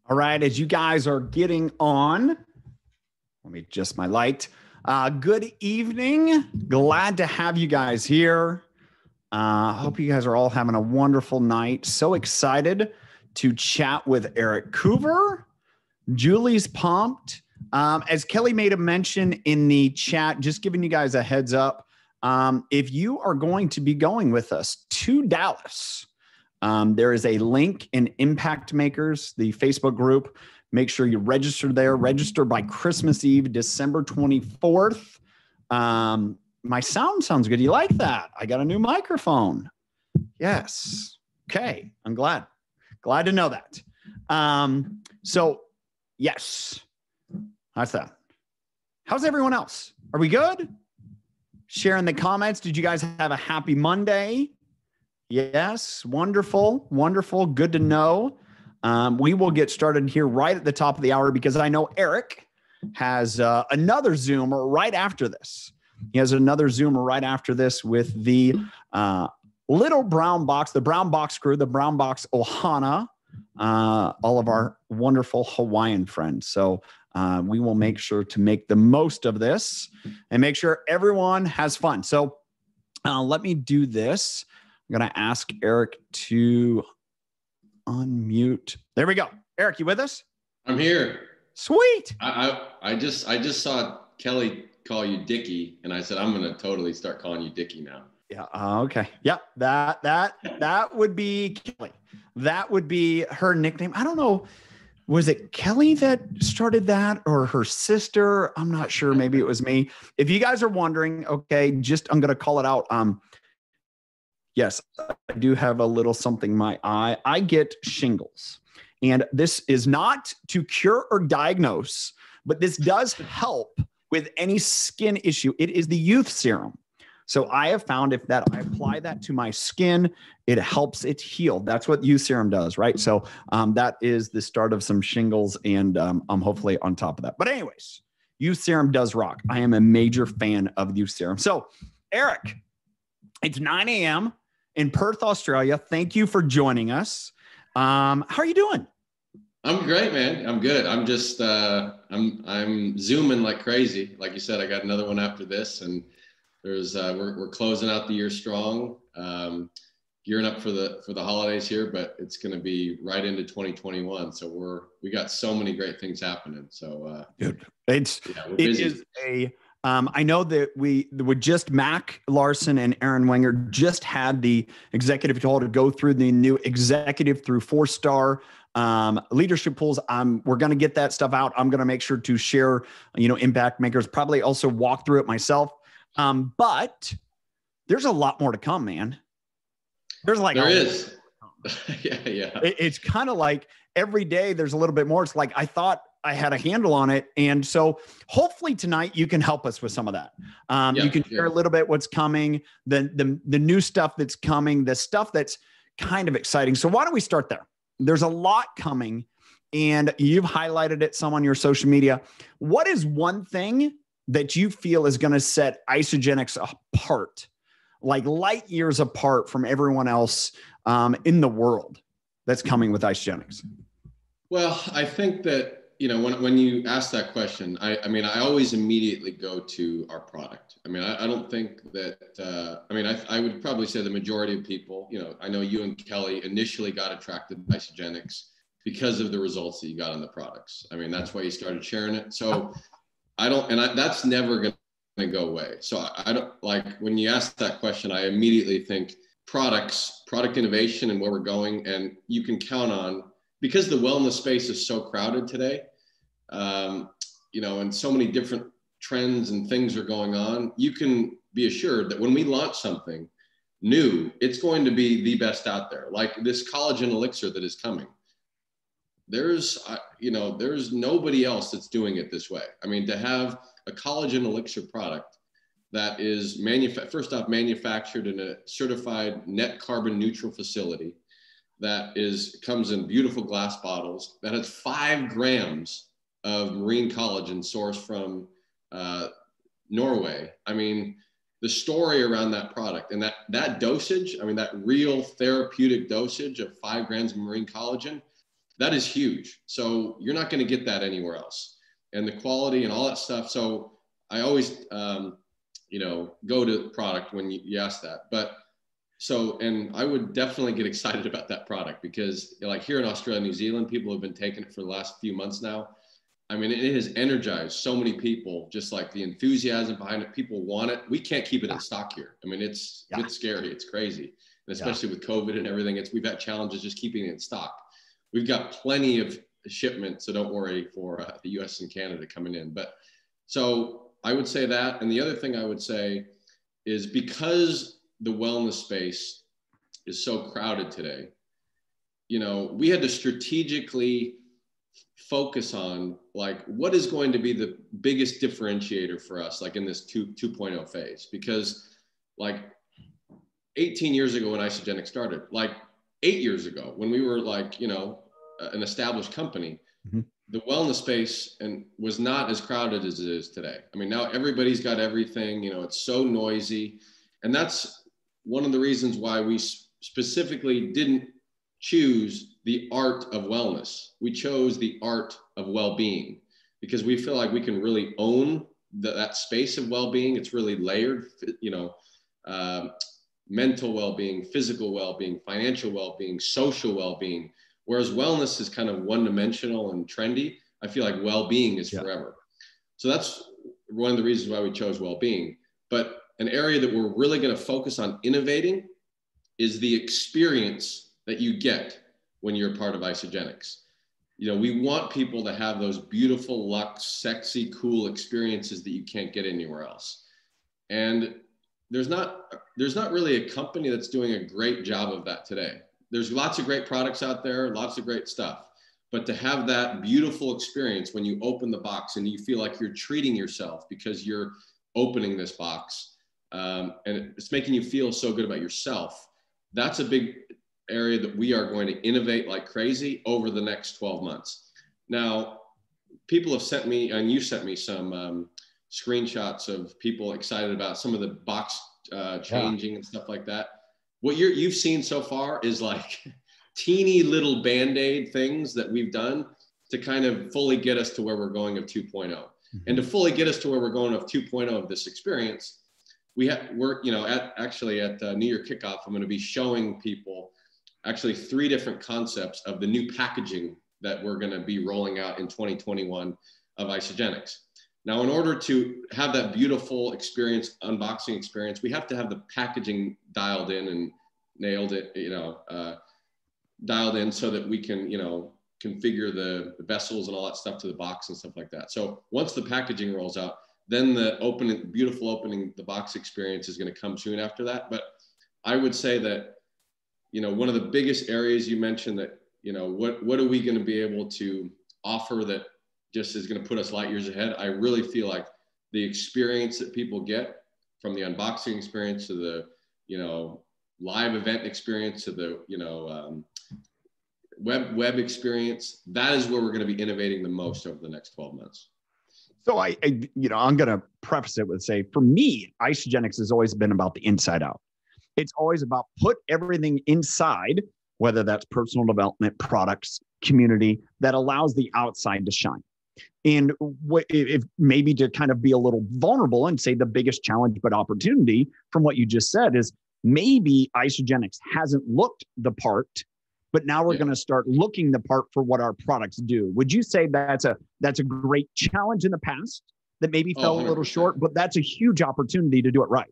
All right, as you guys are getting on, let me adjust my light. Good evening. Glad to have you guys here. Hope you guys are all having a wonderful night. So excited to chat with Erik Coover. Julie's pumped. As Kelly made a mention in the chat, just giving you guys a heads up, if you are going to be going with us to Dallas, there is a link in Impact Makers, the Facebook group. Make sure you register there. Register by Christmas Eve, December 24th. My sound sounds good. You like that? I got a new microphone. Yes. Okay. I'm glad to know that. So yes, that's that. How's everyone else? Are we good? Share in the comments. Did you guys have a happy Monday? Yes. Wonderful. Wonderful. Good to know. We will get started here right at the top of the hour because I know Erik has another Zoom right after this. He has another Zoom right after this with the little brown box, the brown box crew, the brown box Ohana, all of our wonderful Hawaiian friends. So we will make sure to make the most of this and make sure everyone has fun. So let me do this. I'm going to ask Erik to unmute. There we go. Erik, you with us? I'm here. Sweet. I just saw Kelly call you Dickie, and I said I'm gonna totally start calling you Dickie now. Yeah. Okay. Yep. That would be Kelly. That would be her nickname. I don't know. Was it Kelly that started that or her sister? I'm not sure. Maybe it was me. If you guys are wondering, okay, I'm gonna call it out. Yes, I do have a little something in my eye. I get shingles. And this is not to cure or diagnose, but this does help with any skin issue. It is the youth serum. So I have found if I apply that to my skin, it helps it heal. That's what youth serum does, right? So that is the start of some shingles, and I'm hopefully on top of that. But anyways, youth serum does rock. I am a major fan of youth serum. So Erik, it's 9 a.m. in Perth, Australia. Thank you for joining us. How are you doing? I'm great, man. I'm good. I'm just I'm zooming like crazy. Like you said, I got another one after this, and there's we're closing out the year strong. Gearing up for the holidays here, but it's going to be right into 2021. So we got so many great things happening. So dude, it is a. I know that we just Mac Larson and Aaron Wenger just had the executive call to go through the new executive through 4-star leadership pools. We're going to get that stuff out. I'm going to make sure to share, Impact Makers, probably also walk through it myself. But there's a lot more to come, man. There is. Yeah. It's kind of like every day there's a little bit more. It's like, I thought I had a handle on it. And so hopefully tonight you can help us with some of that. You can share a little bit what's coming, the new stuff that's coming, the stuff that's kind of exciting. So why don't we start there? There's a lot coming, and you've highlighted it some on your social media. What is one thing that you feel is going to set Isagenix apart, like light years apart from everyone else in the world that's coming with Isagenix? Well, I think that, when you ask that question, I always immediately go to our product. I don't think that, I would probably say the majority of people, I know you and Kelly initially got attracted to Isagenix because of the results that you got on the products. That's why you started sharing it. So that's never going to go away. So I don't, like, when you ask that question, I immediately think product innovation and where we're going. And you can count on, because the wellness space is so crowded today, and so many different trends and things are going on, you can be assured that when we launch something new, it's going to be the best out there. Like this collagen elixir that is coming. There's nobody else that's doing it this way. To have a collagen elixir product that is first off manufactured in a certified net carbon neutral facility, that comes in beautiful glass bottles, that has 5 grams of marine collagen sourced from Norway. The story around that product and that dosage, that real therapeutic dosage of 5 grams of marine collagen, that is huge. So you're not going to get that anywhere else. And the quality and all that stuff. So I always, you know, go to product when you ask that. But so, and I would definitely get excited about that product because like here in Australia, New Zealand, people have been taking it for the last few months now. I mean, it has energized so many people, just like the enthusiasm behind it. People want it. We can't keep it in stock here. I mean, it's scary. It's crazy. And especially with COVID and everything, we've had challenges just keeping it in stock. We've got plenty of shipment, so don't worry for the US and Canada coming in. But so I would say that. And the other thing I would say is because the wellness space is so crowded today, you know, we had to strategically focus on like what is going to be the biggest differentiator for us, like in this 2.0 phase, because like 18 years ago when Isagenix started, like 8 years ago when we were like, you know, an established company, the wellness space and was not as crowded as it is today. I mean, now everybody's got everything, you know, it's so noisy. And that's one of the reasons why we specifically didn't choose the art of wellness. We chose the art of well-being because we feel like we can really own that space of well-being. It's really layered, you know, mental well-being, physical well-being, financial well-being, social well-being. Whereas wellness is kind of one-dimensional and trendy. I feel like well-being is forever. So that's one of the reasons why we chose well-being. But an area that we're really going to focus on innovating is the experience that you get when you're a part of Isagenix. You know, we want people to have those beautiful, luxe, sexy, cool experiences that you can't get anywhere else. And there's not really a company that's doing a great job of that today. There's lots of great products out there, lots of great stuff. But to have that beautiful experience when you open the box and you feel like you're treating yourself because you're opening this box and it's making you feel so good about yourself, that's a big area that we are going to innovate like crazy over the next 12 months. Now, people have sent me, and you sent me some screenshots of people excited about some of the box changing and stuff like that. What you've seen so far is like teeny little Band-Aid things that we've done to kind of fully get us to where we're going of 2.0. And to fully get us to where we're going of 2.0 of this experience, we're, you know, at New Year Kickoff, I'm going to be showing people actually 3 different concepts of the new packaging that we're going to be rolling out in 2021 of Isagenix. Now, in order to have that beautiful experience, unboxing experience, we have to have the packaging dialed in and nailed it, you know, dialed in so that we can, you know, configure the vessels and all that stuff to the box and stuff like that. So once the packaging rolls out, then the beautiful opening the box experience is going to come soon after that. But I would say that, you know, one of the biggest areas you mentioned that, you know, what are we going to be able to offer that just is going to put us light years ahead? I really feel like the experience that people get from the unboxing experience to the, you know, live event experience to the, you know, web experience, that is where we're going to be innovating the most over the next 12 months. So you know, I'm going to preface it with say, for me, Isagenix has always been about the inside out. It's always about put everything inside, whether that's personal development, products, community, that allows the outside to shine. And if maybe to kind of be a little vulnerable and say the biggest challenge but opportunity from what you just said is maybe Isagenix hasn't looked the part, but now we're going to start looking the part for what our products do. Would you say that's a great challenge in the past that maybe fell a little short, but that's a huge opportunity to do it right?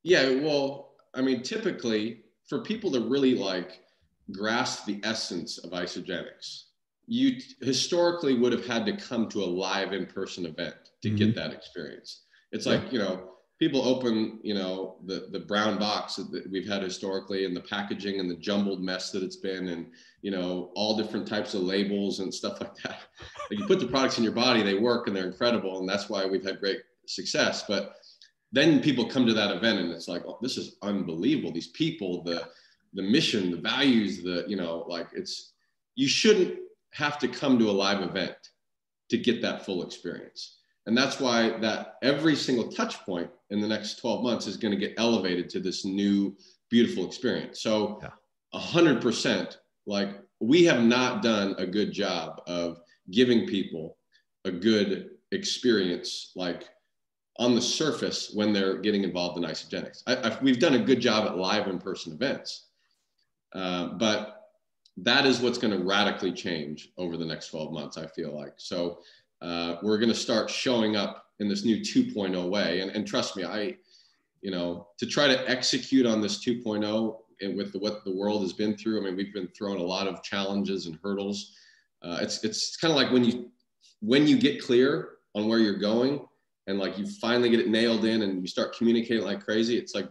Yeah, well, I mean, typically for people to really like grasp the essence of Isagenix, you historically would have had to come to a live in-person event to get that experience. It's like, you know, people open, you know, the brown box that we've had historically and the packaging and the jumbled mess that it's been and, you know, all different types of labels and stuff like that. Like you put the products in your body, they work and they're incredible. And that's why we've had great success. But then people come to that event and it's like, oh, this is unbelievable. These people, the mission, the values, you know, like you shouldn't have to come to a live event to get that full experience. And that's why that every single touch point in the next 12 months is going to get elevated to this new, beautiful experience. So 100%, like we have not done a good job of giving people a good experience, like on the surface when they're getting involved in Isagenix. We've done a good job at live in-person events, but that is what's going to radically change over the next 12 months, I feel like. So we're going to start showing up in this new 2.0 way. And trust me, to try to execute on this 2.0 and with what the world has been through, I mean, we've been thrown a lot of challenges and hurdles. It's kind of like when you get clear on where you're going and like you finally get it nailed in and you start communicating like crazy, it's like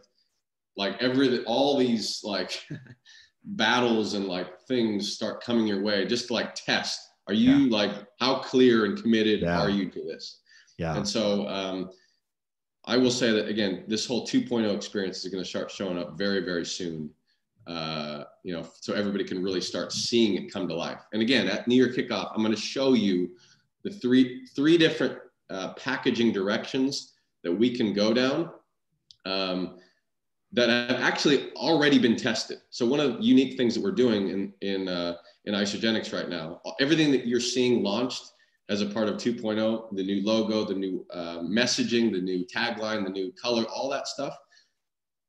all these like battles and like things start coming your way just to like test. Are you like, how clear and committed are you to this? Yeah. And so I will say that again, this whole 2.0 experience is going to start showing up very, very soon. So everybody can really start seeing it come to life. And again, at New Year Kickoff, I'm going to show you the three different packaging directions that we can go down that have actually already been tested. So one of the unique things that we're doing in Isagenix right now, everything that you're seeing launched as a part of 2.0, the new logo, the new messaging, the new tagline, the new color, all that stuff,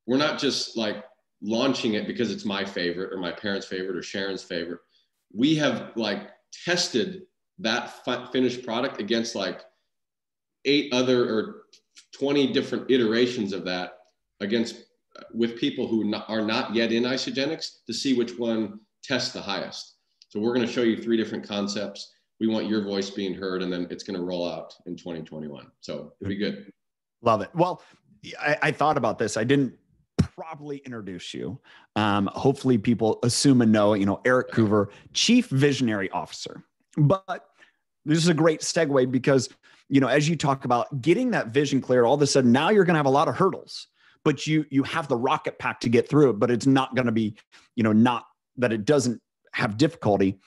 we're not just like launching it because it's my favorite or my parents' favorite or Sharon's favorite. We have like tested that finished product against like 8 other or 20 different iterations of that with people who are not yet in Isagenix to see which one tests the highest. So we're going to show you 3 different concepts. We want your voice being heard, and then it's going to roll out in 2021. So it'll be good. Love it. Well, I thought about this. I didn't properly introduce you. Hopefully people assume and know, Erik Coover, Chief Visionary Officer. But this is a great segue because, as you talk about getting that vision clear, all of a sudden now you're going to have a lot of hurdles, but you have the rocket pack to get through it, but it's not going to be, not that it doesn't have difficulty.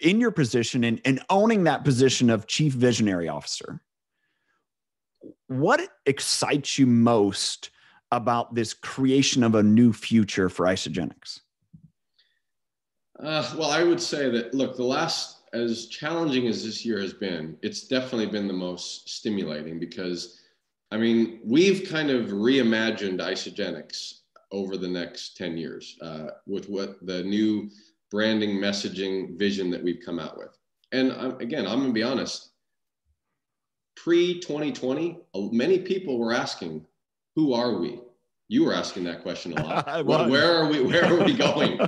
In your position and owning that position of Chief Visionary Officer, what excites you most about this creation of a new future for Isagenix? Well, I would say that, look, as challenging as this year has been, it's definitely been the most stimulating because, I mean, we've kind of reimagined Isagenix over the next 10 years with what the new branding, messaging, vision that we've come out with. And again, I'm going to be honest, pre-2020, many people were asking, who are we? You were asking that question a lot. Where are we? Where are we going?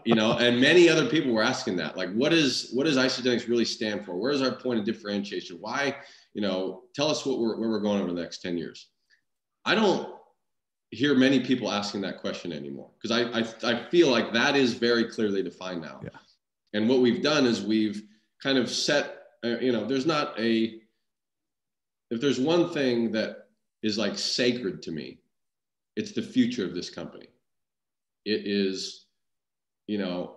And many other people were asking that. Like, what does Isagenix really stand for? Where's our point of differentiation? Why? Tell us where we're going over the next 10 years. I don't hear many people asking that question anymore because I feel like that is very clearly defined now. Yeah. And what we've done is we've kind of set. If there's one thing that is like sacred to me, it's the future of this company. It is, feel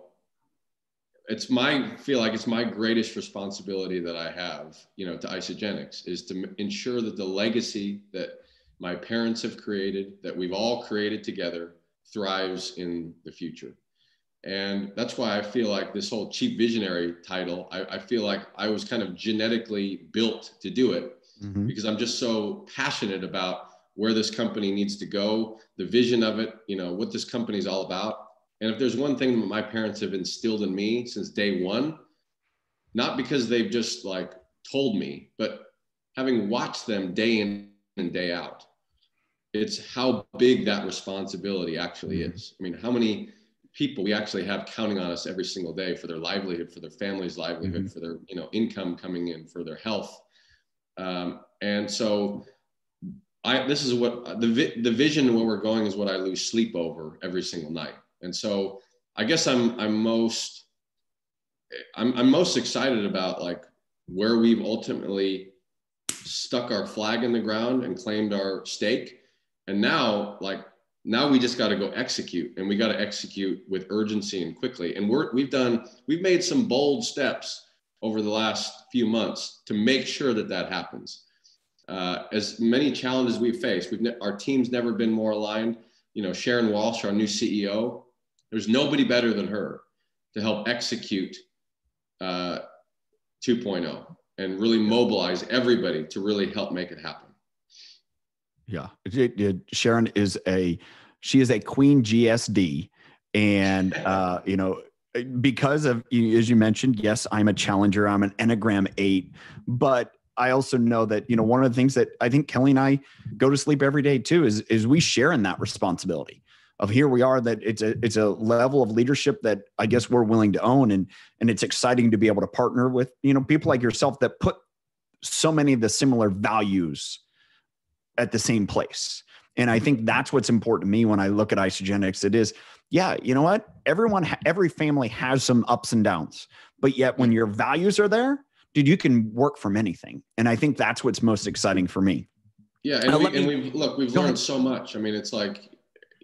like it's my greatest responsibility that I have, to Isagenix is to ensure that the legacy that my parents have created, that we've all created together, thrives in the future. And that's why I feel like this whole Chief Visionary title, I feel like I was kind of genetically built to do it because I'm just so passionate about where this company needs to go, the vision of it, what this company is all about. And if there's one thing that my parents have instilled in me since day one, not because they've just like told me, but having watched them day in and day out, it's how big that responsibility actually is. I mean, how many people we actually have counting on us every single day for their livelihood, for their family's livelihood, for their, income coming in, for their health. And so this is what the vision and where we're going is what I lose sleep over every single night. And so I guess I'm most excited about like where we've ultimately stuck our flag in the ground and claimed our stake. And now we just got to go execute, and we got to execute with urgency and quickly. And we've made some bold steps over the last few months to make sure that happens. As many challenges we've faced, our team's never been more aligned. Sharon Walsh, our new CEO, there's nobody better than her to help execute 2.0 and really mobilize everybody to really help make it happen. Yeah. Sharon is she is a queen GSD. And, because of, as you mentioned, yes, I'm a challenger. I'm an Enneagram 8, but I also know that, one of the things that I think Kelly and I go to sleep every day too, is we share in that responsibility of here we are, that it's a level of leadership that I guess we're willing to own. And it's exciting to be able to partner with, people like yourself that put so many of the similar values at the same place. And I think that's what's important to me when I look at Isagenix. It is, yeah, you know what? Every family has some ups and downs, but yet when your values are there, dude, you can work from anything. And I think that's what's most exciting for me. Yeah. And we've learned so much. I mean, it's like,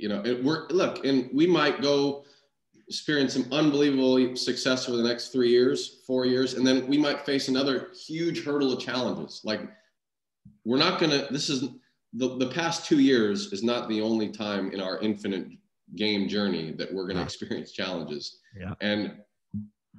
and we might go experience some unbelievable success over the next 3 years, 4 years, and then we might face another huge hurdle of challenges. Like the past 2 years is not the only time in our infinite game journey that we're going to experience challenges. Yeah. And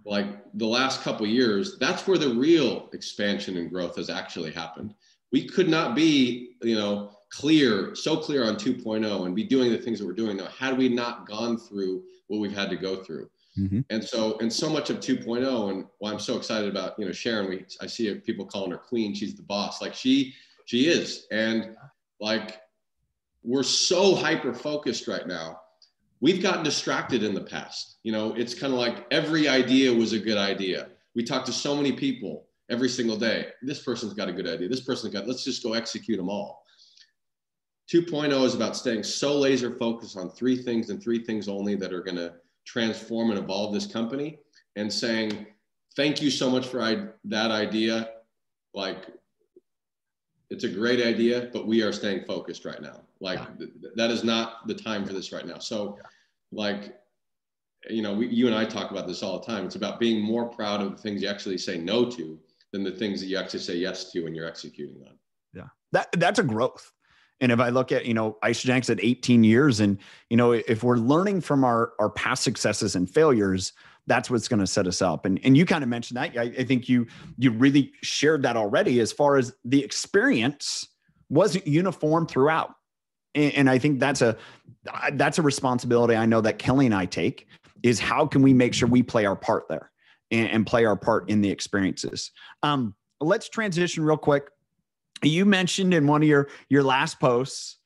like the last couple of years, that's where the real expansion and growth has actually happened. We could not be, so clear on 2.0 and be doing the things that we're doing now had we not gone through what we've had to go through. Mm-hmm. And so much of 2.0, and why I'm so excited about, Sharon, I see people calling her queen. She's the boss. Like she is. And like, we're so hyper-focused right now. We've gotten distracted in the past. It's kind of like every idea was a good idea. We talk to so many people every single day. This person's got a good idea. This person's let's just go execute them all. 2.0 is about staying so laser focused on 3 things and 3 things only that are going to transform and evolve this company, and saying, thank you so much for that idea. Like, it's a great idea, but we are staying focused right now. Like that is not the time for this right now. So like, you and I talk about this all the time. It's about being more proud of the things you actually say no to than the things that you actually say yes to and you're executing on. Yeah. That's a growth. And if I look at, Isagenix at 18 years and, if we're learning from our past successes and failures, that's what's going to set us up. And you kind of mentioned that. I think you really shared that already, as far as the experience wasn't uniform throughout. And I think that's a responsibility I know that Kelly and I take, is how can we make sure we play our part there and play our part in the experiences. Let's transition real quick. You mentioned in one of your last posts,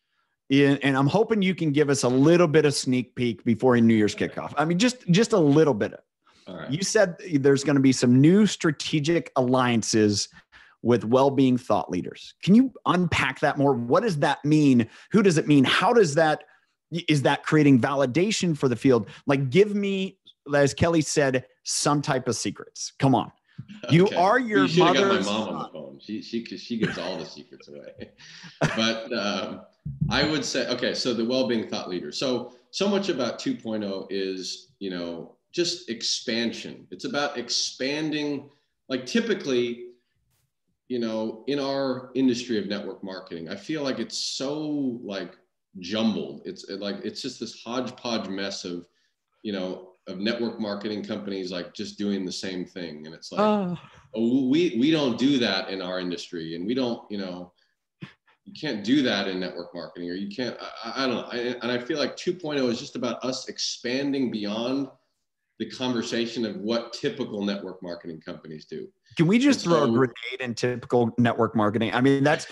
and I'm hoping you can give us a little bit of sneak peek before New Year's kickoff. I mean, just a little bit. All right. You said there's going to be some new strategic alliances with well-being thought leaders. Can you unpack that more? What does that mean? Who does it mean? Is that creating validation for the field? Like, give me, as Kelly said, some type of secrets. Come on. You are your mother's. You should have got my mom son. on the phone. She gives all the secrets away. But I would say, okay, so the well-being thought leader. So much about 2.0 is, just expansion. It's about expanding, like typically, in our industry of network marketing, I feel like it's so like jumbled. It's just this hodgepodge mess of, of network marketing companies, like just doing the same thing. And it's like, we don't do that in our industry. And we don't, you can't do that in network marketing, or you can't, I don't know. And I feel like 2.0 is just about us expanding beyond the conversation of what typical network marketing companies do. Can we just throw a grenade in typical network marketing? I mean, that's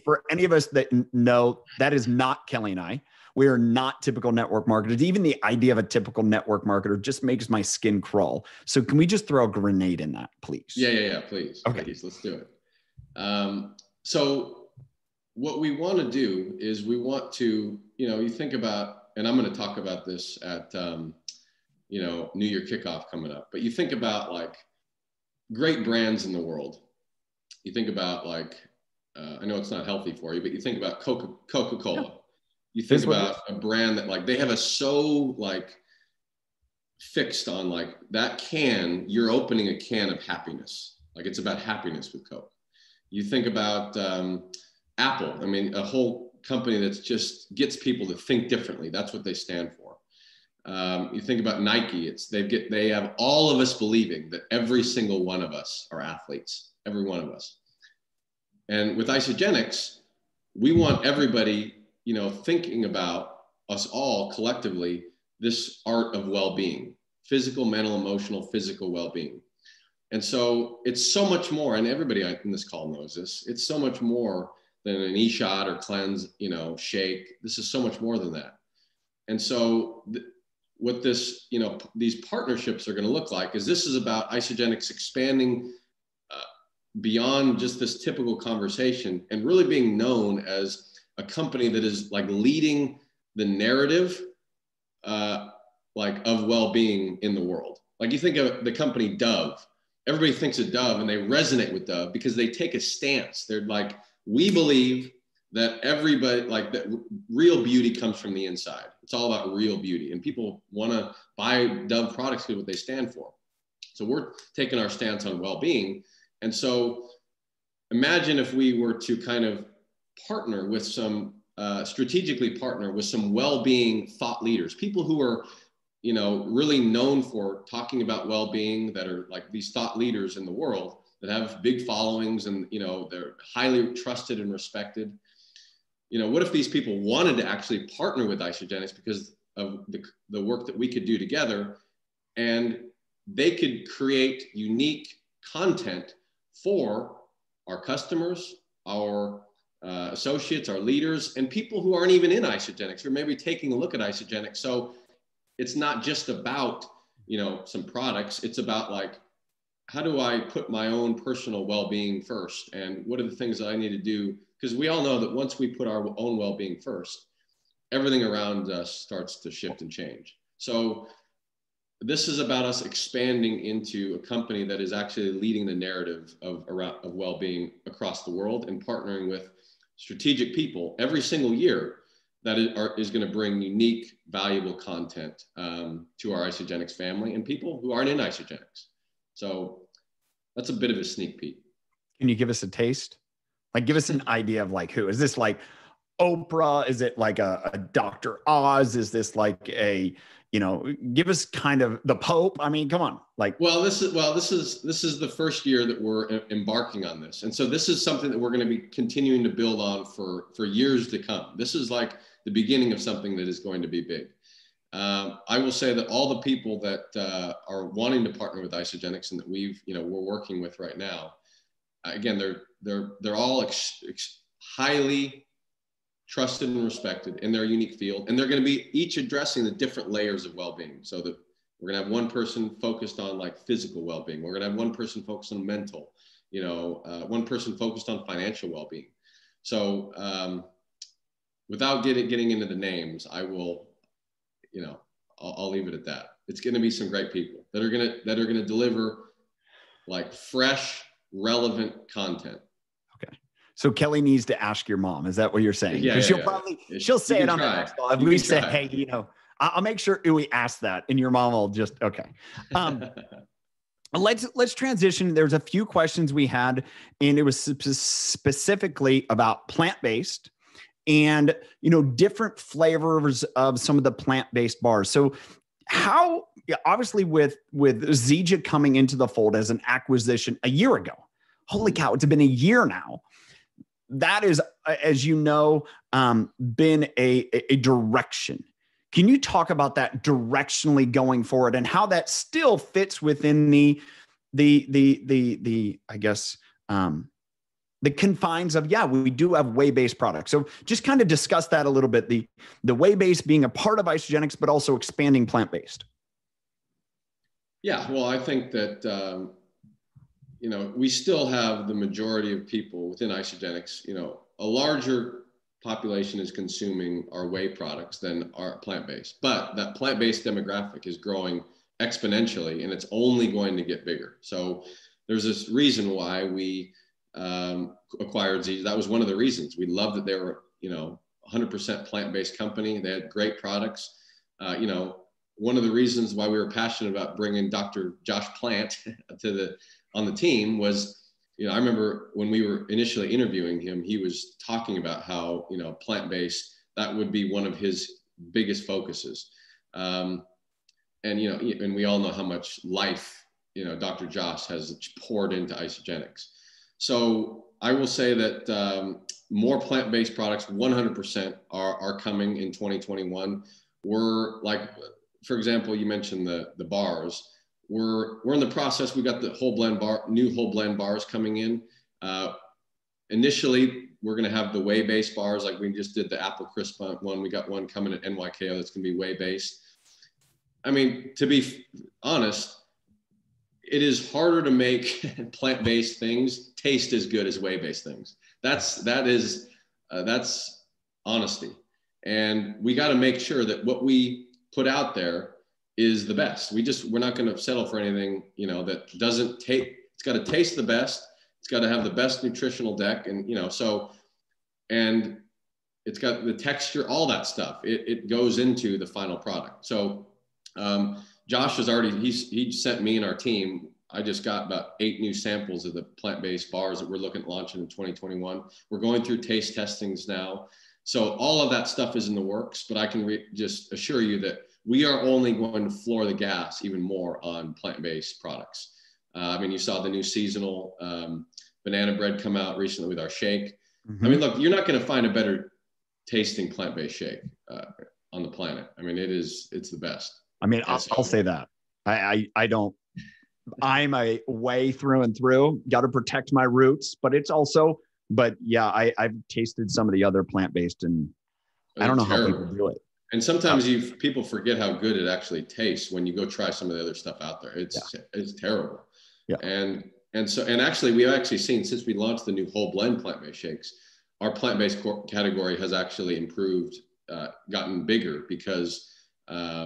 for any of us that know, that is not Kelly and I. We are not typical network marketers. Even the idea of a typical network marketer just makes my skin crawl. So can we just throw a grenade in that, please? Yeah. Please. Okay. Please, let's do it. So what we want to do is we want to, you think about, and I'm going to talk about this at, New Year kickoff coming up, but you think about like great brands in the world. You think about like, I know it's not healthy for you, but you think about Coca-Cola. Yeah. You think about a brand that like, they have fixed on like that can, you're opening a can of happiness. Like it's about happiness with Coke. You think about Apple. I mean, a whole company that's just gets people to think differently. That's what they stand for. You think about Nike, they have all of us believing that every single one of us are athletes, every one of us. And with Isagenix, we want everybody, thinking about us all collectively, this art of well-being, physical, mental, emotional, physical well-being. And so it's so much more, and everybody in this call knows this, it's so much more than an e-shot or cleanse, shake. This is so much more than that. And so what this, these partnerships are going to look like is this is about Isagenix expanding beyond just this typical conversation and really being known as a company that is like leading the narrative of well-being in the world. Like you think of the company Dove, everybody thinks of Dove and they resonate with Dove because they take a stance. They're like, we believe that everybody, like that real beauty comes from the inside. It's all about real beauty, and people want to buy Dove products because what they stand for. So we're taking our stance on well-being. And so imagine if we were to kind of partner with strategically partner with some well-being thought leaders, people who are, really known for talking about well-being, that are like these thought leaders in the world that have big followings and, they're highly trusted and respected. What if these people wanted to actually partner with Isagenix because of the work that we could do together, and they could create unique content for our customers, our associates, our leaders, and people who aren't even in Isagenix or maybe taking a look at Isagenix. So it's not just about, some products. It's about like, how do I put my own personal well-being first? And what are the things that I need to do? Because we all know that once we put our own well-being first, everything around us starts to shift and change. So this is about us expanding into a company that is actually leading the narrative of well-being across the world and partnering with strategic people every single year that is going to bring unique, valuable content to our Isagenix family and people who aren't in Isagenix. So that's a bit of a sneak peek. Can you give us a taste? Like, give us an idea of like who? Is this like Oprah? Is it like a Dr. Oz? Is this like a, give us kind of the Pope? I mean, come on. Like, this is the first year that we're embarking on this. And so this is something that we're going to be continuing to build on for years to come. This is like the beginning of something that is going to be big. I will say that all the people that are wanting to partner with Isagenix and that we're working with right now, again, they're all highly trusted and respected in their unique field. And they're going to be each addressing the different layers of well-being. So that we're going to have one person focused on like physical well-being. We're going to have one person focused on mental, one person focused on financial well-being. So without getting into the names, I will, I'll leave it at that. It's going to be some great people that are going to deliver like fresh, relevant content. Okay. So Kelly needs to ask your mom. Is that what you're saying? Yeah. She'll say it on the next call. If we say, hey, I'll make sure we ask that, and your mom will just, okay. Let's transition. There's a few questions we had, and it was specifically about plant-based and, different flavors of some of the plant-based bars. So how, obviously with Zija coming into the fold as an acquisition a year ago, holy cow, it's been a year now. That is, as you know, been a direction. Can you talk about that directionally going forward and how that still fits within the I guess, the confines of, we do have whey-based products. So just kind of discuss that a little bit, the whey-based being a part of Isagenix, but also expanding plant-based. Yeah, well, I think that, we still have the majority of people within Isagenix, a larger population is consuming our whey products than our plant-based, but that plant-based demographic is growing exponentially and it's only going to get bigger. So there's this reason why we acquired Zija. That was one of the reasons. We loved that they were, 100% plant-based company. They had great products. One of the reasons why we were passionate about bringing Dr. Josh Plant on the team was, I remember when we were initially interviewing him, he was talking about how, plant-based, that would be one of his biggest focuses. and, you know, and we all know how much life, you know, Dr. Josh has poured into Isagenix. So I will say that more plant-based products, 100% are coming in 2021. We're like, for example, you mentioned the bars. We're in the process. We got the new whole blend bars coming in. Initially, we're going to have the whey-based bars, like we just did the apple crisp one. We got one coming at NYKO that's going to be whey-based. I mean, to be honest, it is harder to make plant-based things taste as good as whey-based things. That's honesty. And we got to make sure that what we put out there is the best. We're not going to settle for anything, you know, that doesn't take, it's got to taste the best. It's got to have the best nutritional deck. And, you know, so, and it's got the texture, all that stuff. It goes into the final product. So Josh has already, he sent me and our team, I just got about 8 new samples of the plant-based bars that we're looking at launching in 2021. We're going through taste testings now. So all of that stuff is in the works, but I can just assure you that we are only going to floor the gas even more on plant-based products. I mean, you saw the new seasonal banana bread come out recently with our shake. Mm-hmm. I mean, look, you're not going to find a better tasting plant-based shake on the planet. I mean, it's the best. I mean, I'll say that. I don't, I'm a whey through and through, got to protect my roots, but yeah, I've tasted some of the other plant-based and I don't know how people do it. And sometimes people forget how good it actually tastes when you go try some of the other stuff out there. It's terrible. Yeah. And actually, we've actually seen, since we launched the new whole blend plant-based shakes, our plant-based category has actually improved, gotten bigger because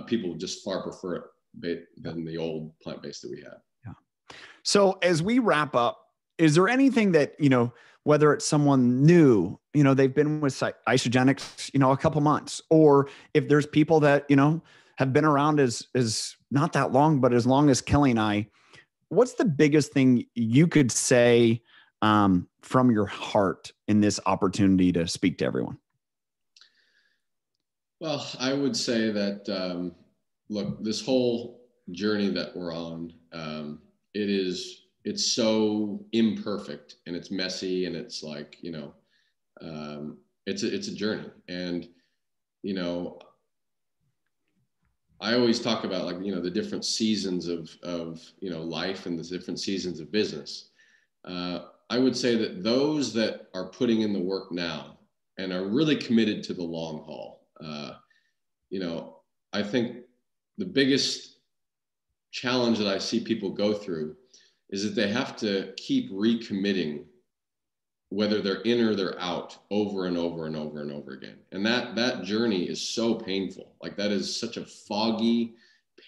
people just far prefer it than the old plant-based that we had. Yeah. So as we wrap up, is there anything that, you know, whether it's someone new, you know, they've been with Isagenix, you know, a couple months, or if there's people that, you know, have been around as not that long, but as long as Kelly and I, what's the biggest thing you could say from your heart in this opportunity to speak to everyone? Well, I would say that, look, this whole journey that we're on, it's so imperfect and it's messy and it's like, you know, it's a journey. And, you know, I always talk about, like, you know, the different seasons of, you know, life and the different seasons of business. I would say that those that are putting in the work now and are really committed to the long haul, you know, I think the biggest challenge that I see people go through is that they have to keep recommitting, whether they're in or they're out, over and over and over and over again. And that journey is so painful. Like, that is such a foggy,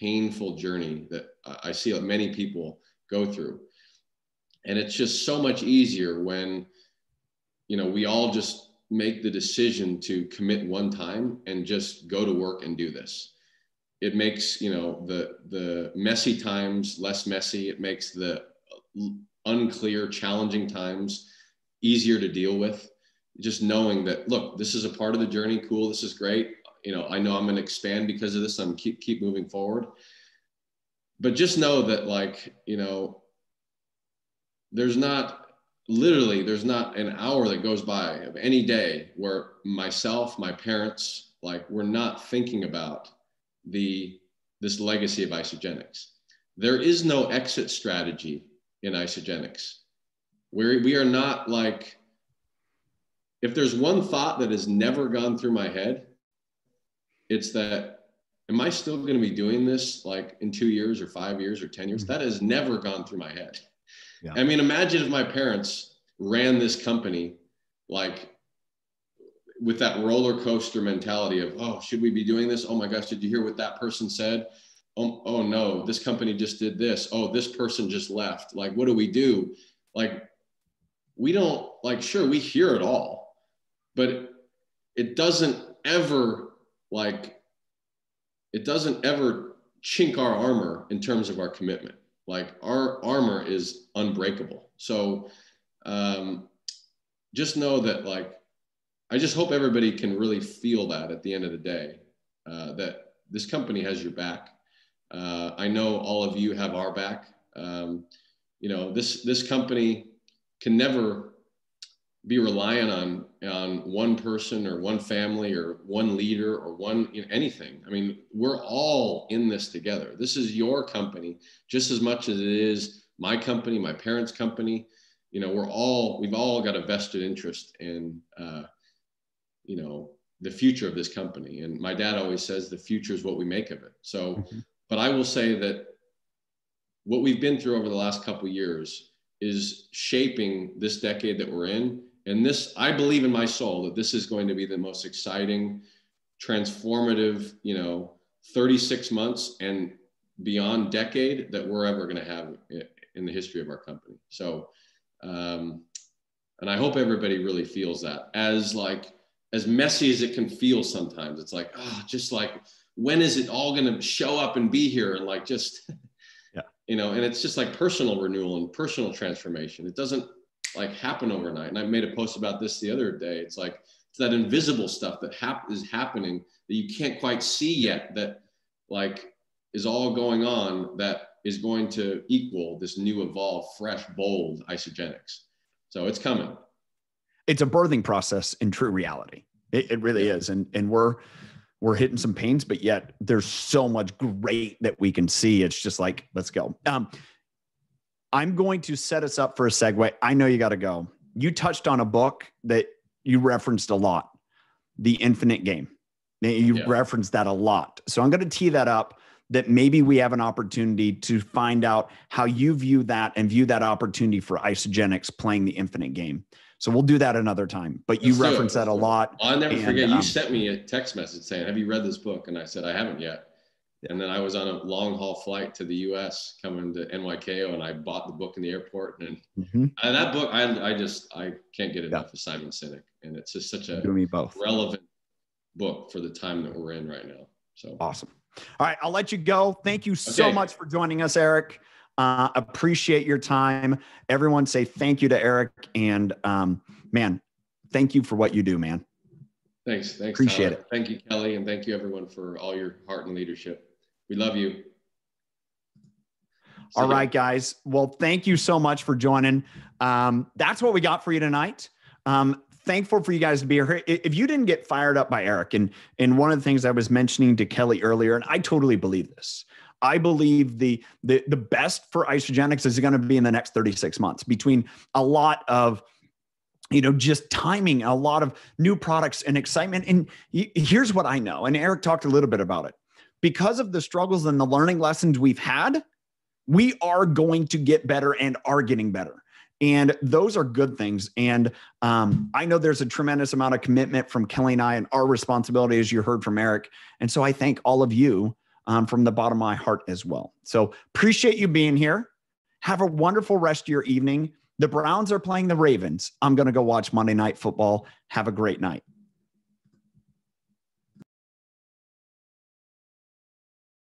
painful journey that I see many people go through. And it's just so much easier when, you know, we all just make the decision to commit one time and just go to work and do this. It makes, you know, the messy times less messy. It makes the unclear, challenging times easier to deal with. Just knowing that, look, this is a part of the journey. Cool. This is great. You know, I know I'm going to expand because of this. I'm keep moving forward. But just know that, like, you know, there's not an hour that goes by of any day where myself, my parents, like, we're not thinking about this legacy of Isagenix. There is no exit strategy in Isagenix. We are not, like, if there's one thought that has never gone through my head, it's that, am I still going to be doing this, like, in 2 years or 5 years or 10 years? That has never gone through my head. Yeah. I mean, imagine if my parents ran this company, like, with that roller coaster mentality of, oh, should we be doing this? Oh my gosh, did you hear what that person said? Oh no, this company just did this. Oh, this person just left. Like, what do we do? Like, we don't, like, sure, we hear it all, but it doesn't ever chink our armor in terms of our commitment. Like, our armor is unbreakable. So just know that, like, I just hope everybody can really feel that at the end of the day, that this company has your back. I know all of you have our back. You know, this company can never be reliant on one person or one family or one leader or one, you know, anything. I mean, we're all in this together. This is your company just as much as it is my company, my parents' company. You know, we've all got a vested interest in, you know, the future of this company. And my dad always says the future is what we make of it. So, but I will say that what we've been through over the last couple of years is shaping this decade that we're in. And this, I believe in my soul that this is going to be the most exciting, transformative, you know, 36 months and beyond decade that we're ever going to have in the history of our company. So, and I hope everybody really feels that, as messy as it can feel sometimes. It's like, just like, when is it all going to show up and be here? And like, just, you know, and it's just like personal renewal and personal transformation. It doesn't like happen overnight. And I made a post about this the other day. It's like, it's that invisible stuff that is happening that you can't quite see yet, that like is all going on, that is going to equal this new, evolved, fresh, bold Isagenix. So it's coming. It's a birthing process in true reality. It really is. And we're hitting some pains, but yet there's so much great that we can see. It's just like, let's go. I'm going to set us up for a segue. I know you got to go. You touched on a book that you referenced a lot, The Infinite Game. You referenced that a lot. So I'm going to tee that up, that maybe we have an opportunity to find out how you view that and view that opportunity for Isagenix playing the infinite game. So we'll do that another time, but you reference that a lot. I'll never forget. You sent me a text message saying, have you read this book? And I said, I haven't yet. And then I was on a long haul flight to the US coming to NYKO, and I bought the book in the airport. And, and that book, I can't get enough of Simon Sinek. And it's just such a relevant book for the time that we're in right now. So awesome. All right, I'll let you go. Thank you so much for joining us, Erik. Appreciate your time. Everyone say thank you to Erik. And man, thank you for what you do, man. Thanks. Appreciate Tyler. it. Thank you, Kelly. And thank you everyone for all your heart and leadership. We love you. All right, guys. Well, thank you so much for joining. That's what we got for you tonight. Thankful for you guys to be here. If you didn't get fired up by Erik, and one of the things I was mentioning to Kelly earlier, and I totally believe this, I believe the best for Isagenix is going to be in the next 36 months, between a lot of, you know, just timing, a lot of new products and excitement. And here's what I know, and Erik talked a little bit about it. Because of the struggles and the learning lessons we've had, we are going to get better and are getting better. And those are good things. And I know there's a tremendous amount of commitment from Kelly and I, and our responsibility, as you heard from Erik. And so I thank all of you from the bottom of my heart as well. So appreciate you being here. Have a wonderful rest of your evening. The Browns are playing the Ravens. I'm going to go watch Monday Night Football. Have a great night.